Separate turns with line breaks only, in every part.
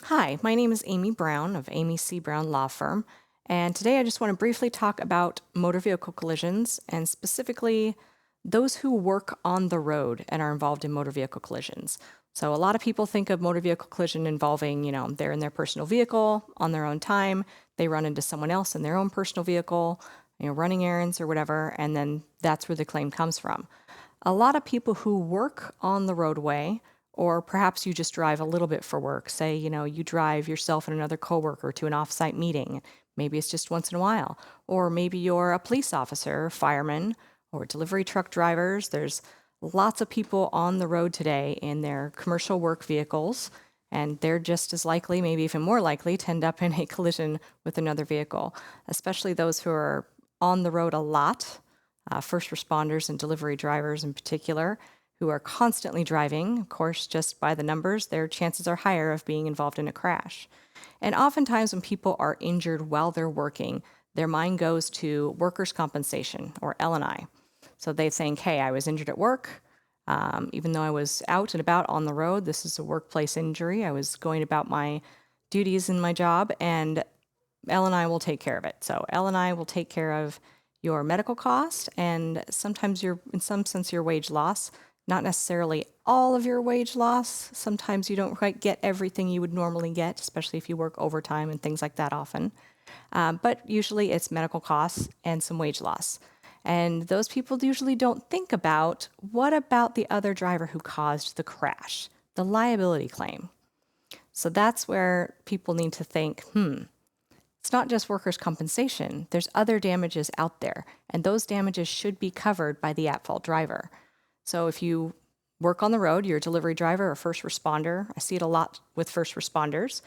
Hi, my name is Amy Brown of Amy C. Brown Law Firm, and today I just want to briefly talk about motor vehicle collisions and specifically those who work on the road and are involved in motor vehicle collisions. So, a lot of people think of motor vehicle collision involving, they're in their personal vehicle on their own time, they run into someone else in their own personal vehicle, running errands or whatever, and then that's where the claim comes from. A lot of people who work on the roadway, or perhaps you just drive a little bit for work, say, you drive yourself and another coworker to an offsite meeting. Maybe it's just once in a while. Or maybe you're a police officer, fireman, or delivery truck drivers. There's lots of people on the road today in their commercial work vehicles, and they're just as likely, maybe even more likely, to end up in a collision with another vehicle, especially those who are on the road a lot, first responders and delivery drivers in particular, who are constantly driving. Of course, just by the numbers, their chances are higher of being involved in a crash. And oftentimes, when people are injured while they're working, their mind goes to workers' compensation or L&I. So they think, hey, I was injured at work. Even though I was out and about on the road, this is a workplace injury. I was going about my duties in my job, and L&I will take care of it. So L&I will take care of your medical cost and sometimes in some sense, your wage loss. Not necessarily all of your wage loss. Sometimes you don't quite get everything you would normally get, especially if you work overtime and things like that often. But usually it's medical costs and some wage loss. And those people usually don't think about what about the other driver who caused the crash, the liability claim. So that's where people need to think, it's not just workers' compensation. There's other damages out there, and those damages should be covered by the at-fault driver. So if you work on the road, you're a delivery driver or first responder. I see it a lot with first responders.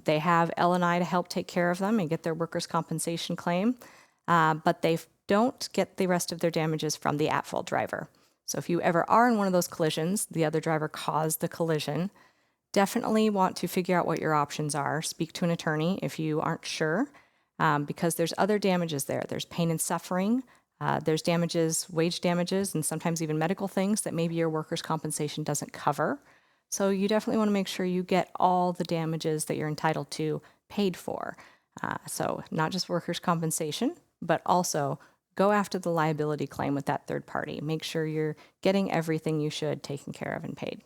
They have L&I to help take care of them and get their workers' compensation claim, but they don't get the rest of their damages from the at-fault driver. So if you ever are in one of those collisions, the other driver caused the collision, definitely want to figure out what your options are. Speak to an attorney if you aren't sure, because there's other damages there. There's pain and suffering. There's damages, wage damages, and sometimes even medical things that maybe your workers' compensation doesn't cover. So you definitely want to make sure you get all the damages that you're entitled to paid for. So not just workers' compensation, but also go after the liability claim with that third party. Make sure you're getting everything you should taken care of and paid.